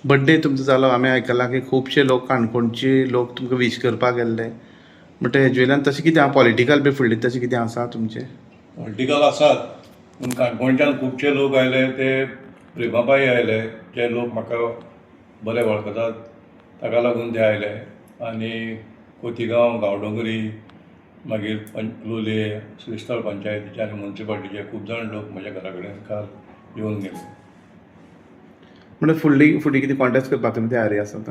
Birthday तुमचो जालो आमी आयकलां की खुबशे लोक काणकोणचे लोक तुमकां विश करपाक गेल्ले. म्हणटा हेजे वयल्यान तशें कितें आसा पॉलिटिकल बी फुडलें तशें कितें आसा तुमचें? पॉलिटिकल आसात पूण काणकोणच्यान खुबशे लोक आयले ते प्रेमापायी आयले जे लोक म्हाका बरे वळखतात ताका लागून ते आयले. आनी खोतीगांव गांवडोंगरी मागीर लोलये श्रीस्थळ पंचायतीचे आनी म्युन्सिपाल्टीचे खूब जाण लोक म्हज्या घरा कडेन काल येवन गेले. म्हणजे फुडली कितें कॉन्टेस्ट करपाक तुमी तयारी आसात?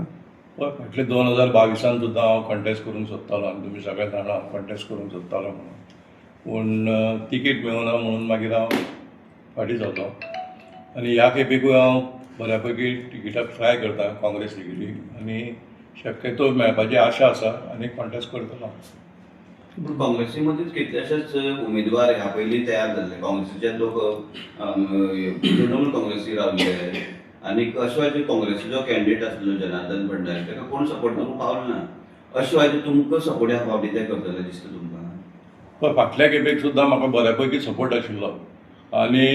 हय, फाटले 2022 सुद्दां हांव कॉन्टेस्ट करूंक सोदतालो आनी तुमी सगळे जाणा हांव कॉन्टेस्ट करूंक सोदतालो म्हणून. पूण तिकीट मेळुना म्हणून मागीर हांव फाटीं जालो. आनी ह्या खेपेकूय हांव बऱ्यापैकी तिकिटाक ट्राय करता काँग्रेस तिकिटीक आनी शक्यतो मेळपाची आशा आसा आनी कॉन्टेस्ट करतलो. पूण काँग्रेसीमध्येच कितलेशेच उमेदवार ह्या पयलीं तयार जाल्ले. काँग्रेसीचे लोक तृणमूल काँग्रेसी रावले आनी अशें काँग्रेसीचो कॅन्डिडेट आसलो जनार्दन भंडारी ताका कोण सपोर्ट करूंक पावलो ना. अशें तुमकां सपोर्ट ह्या फावटी ते करतले दिसता तुमकां? पण फाटल्या खेपेक सुद्दां म्हाका बऱ्यापैकी सपोर्ट आशिल्लो आनी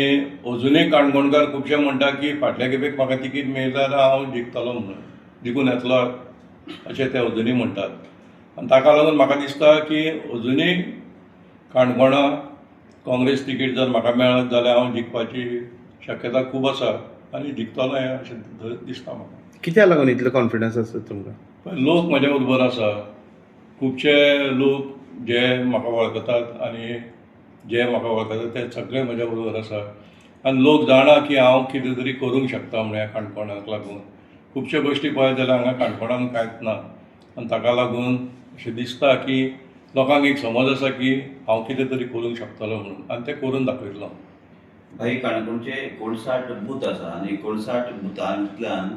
अजुनूय काणकोणकार खुबशे म्हणटा की फाटल्या खेपेक म्हाका तिकीट मेळयल्यार जाल्यार हांव जिखतलो म्हणून, जिखून येतलो अशें ते अजुनूय म्हणटात. आनी ताका लागून म्हाका दिसता की अजुनूय काणकोणा काँग्रेस तिकीट जर म्हाका मेळत जाल्यार हांव जिखपाची शक्यता खूब आसा आनी जिखतलो हें अशें दिसता म्हाका. कित्याक लागून इतलो कॉन्फिडन्स आसा तुमकां? पण लोक म्हज्या बरोबर आसा. खुबशे लोक जे म्हाका वळखतात आनी जे म्हाका वळखतात ते सगळे म्हज्या बरोबर आसा. आनी लोक जाणा की हांव कितें तरी करूंक शकता म्हणून ह्या काणकोणाक लागून. खुबशे गोश्टी पळयत जाल्यार हांगा काणकोणान कांयच ना आनी ताका लागून अशें दिसता की लोकांक एक समज आसा की हांव कितें तरी करूंक शकतलो म्हणून आनी तें करून दाखयतलो. भाई काणकोणचे 59 बूथ आसा आनी 59 बुथांतल्यान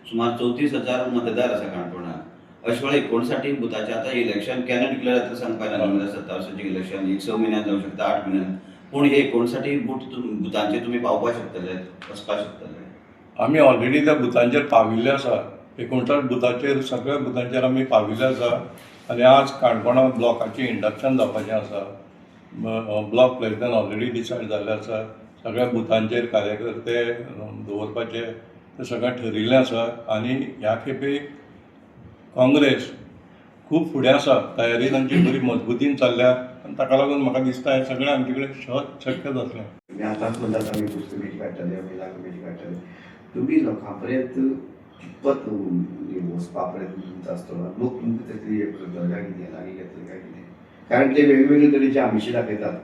सुमार 34,000 मतदार आसा काणकोणाक. अशे वेळार 59 बुथाचे आतां इलेक्शन केन्ना डिक्लेअर जाता सांगपाक येना. 2027 इलेक्शन एक 6 म्हयन्यान जावंक शकता, 8 म्हयन्यान. पूण हे 59 बुथांचेर तुमी पावपाक शकतले, वचपाक शकतले? आमी ऑलरेडी त्या बुथांचेर पाविल्ले आसा. 59 बुथाचेर सगळ्या बुथांचेर आमी पाविल्ले आसा आनी आज काणकोणा ब्लॉकाचें इंडक्शन जावपाचें आसा. ब्लॉक प्रेजिडेंट ऑलरेडी डिसायड जाल्ले आसा. सगळ्या बुथांचेर कार्यकर्ते दवरपाचे तें सगळें ठरिल्लें आसा आनी ह्या खेपेक काँग्रेस खूब फुडें आसा. तयारी तांची बरी मजबुतीन चल्ल्या आनी ताका लागून म्हाका दिसता हें सगळें आमचे कडेन शक्य जातलें. तुम्ही आतांच म्हणटात आमी कमिटी काडटले, महिला कमिटी काडटले. तुम्ही लोकां पर्यंत कितपत वचपा प्रयत्न तुमचो आसतलो? लोक तुमकां तरी हे करतले काय कितें, लागीं घेतले काय कितें? कारण ते वेगवेगळे तरेचे आमिशी दाखयतात.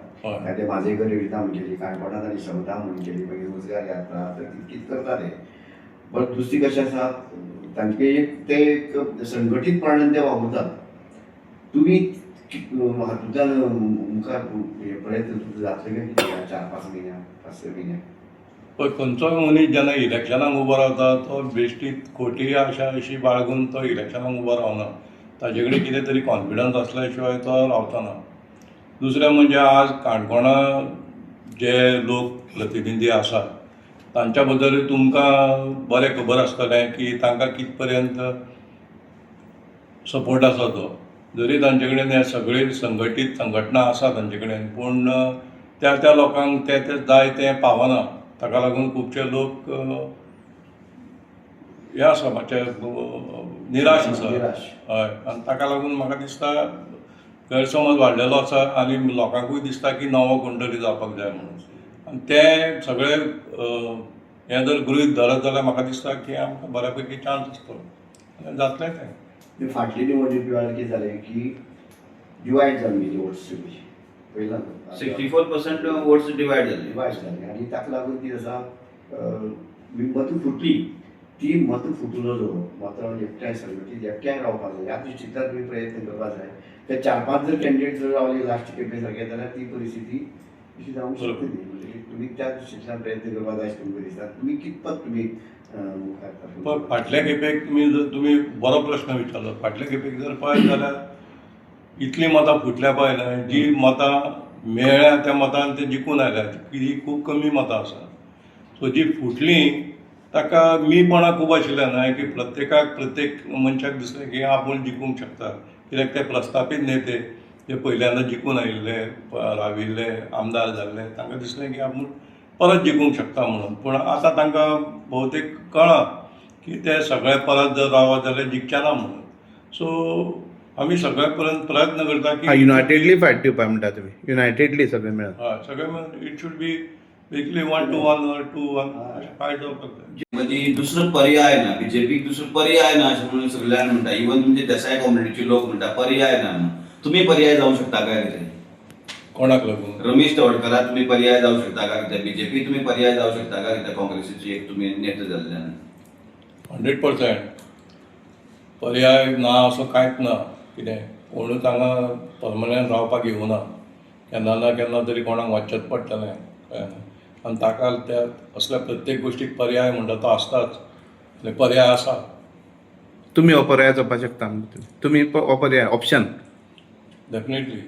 ते माझे घर योजना म्हण केली, काणकोणांत आनी समता म्हण केली, मागीर रोजगार यात्रा कितें करताले. बट दुसरी कशें आसा, तांचे एक ते एक संघटीतपणान ते वावुरतात. तुमी हातूंतल्यान मुखार प्रयत्न तुमचो जातले काय कितें 4-5 म्हयन्याक, 5-6 म्हयन्याक? पळय, खंयचोय मनीस जेन्ना इलेक्शनाक उबो रावता तो बेश्टीत खोटी आशा अशी बाळगून तो इलेक्शनाक उबो रावना. ताजे कडेन कितें तरी कॉन्फिडन्स आसल्या शिवाय तो रावतना. दुसरें म्हणजे आज काणकोणा जे लोक प्रतिनिधी आसात तांच्या बद्दल तुमकां बरें खबर आसतलें की तांकां कित पर्यंत सपोर्ट आसा तो. जरी तांचे कडेन हे सगळे संघटीत संघटना आसा तांचे कडेन पूण त्या त्या लोकांक ते जाय तें पावना. ताका लागून खुबशे लोक हे आसा मातशे निराश आसा. हय, आनी ताका लागून म्हाका दिसता गैरसमज वाडलेलो आसा आनी लोकांकूय दिसता की नवो कोण तरी जावपाक जाय म्हणून. आनी ते सगळे हें जर गृहीत धरत जाल्यार म्हाका दिसता की आमकां बऱ्यापैकी चान्स आसतलो आनी जातलें तें. फाटली निवडणुकी वेळार कितें जालें की डिवायड जावन गेली वोट्स सगळी. पयलां 64% वोट्स डिवायड जाले. डिवायड जाले आनी ताका लागून कितें आसा, मतां फुटली. ती मतां फुटलो जो मतां एकठांय संघटीत एकठांय रावपाक जाय. ह्या दृश्टींतल्यान तुमी प्रयत्न करपाक जाय. ते 4-5 जर कॅन्डिडेट जर रावले लास्ट खेपे सारके जाल्यार ती परिस्थिती अशी जावंक शकता न्ही. म्हणजे तुमी त्या दृश्टींतल्यान प्रयत्न करपाक जाय अशें तुमकां दिसता. तुमी कितपत तुमी मुखार? पण फाटल्या खेपेक तुमी बरो प्रश्न विचारलो. फाटल्या खेपेक जर पळयत जाल्यार इतली मतां फुटल्या पळय न्हय, जी मतां मेळ्ळ्या त्या मतान ते जिखून आयल्या. ही खूब कमी मतां आसा. सो जी फुटलीं ताका मीपणां खूब आशिल्लें न्हय की प्रत्येक मनशाक दिसलें की आपूण जिखूंक शकता. कित्याक ते प्रस्थापीत नेते जे पयल्यांदा जिखून आयिल्ले, राविल्ले, आमदार जाल्ले, तांकां दिसलें की आपूण परत जिखूंक शकता म्हणून. पूण आतां तांकां भोवतेक कळ्ळां की ते सगळे परत जर रावत जाल्यार जिखचे ना म्हणून. सो आमी सगळे पर्यंत प्रयत्न करता की युनायटेडली फायट दिवपाक म्हणटा तुमी, युनायटेडली सगळे मेळून. हय सगळे मेळून it should be basically 1 to 1 or 2-1 अशें फायट जावपाक जाय. म्हणजे दुसरो पर्याय ना, बीजेपीक दुसरो पर्याय ना अशें म्हणून सगळ्यान म्हणटा. इवन तुमचे देसाय कम्युनिटीचे लोक म्हणटा पर्याय ना म्हणून. तुम्ही पर्याय जावं शकता काय कितें? कोणाक लागून? रमेश तवडकराक तुम्ही पर्याय जावं शकता काय कितें? बीजेपी तुम्ही पर्याय जावं शकता काय कितें? काँग्रेसीचे एक तुम्ही नेते जाल्ल्यान 100% पर्याय ना असो कांयच ना. कितें कोणूच हांगा परमनंट रावपाक येवना. केन्ना ना केन्ना तरी कोणाक वचचेच पडटलें कळ्ळें. आनी ताका त्या असल्या प्रत्येक गोश्टीक पर्याय म्हणटा तो आसताच आनी पर्याय आसा. तुमी हो पर्याय जपपाक शकता, तुमी हो पर्याय ऑप्शन डेफिनेटली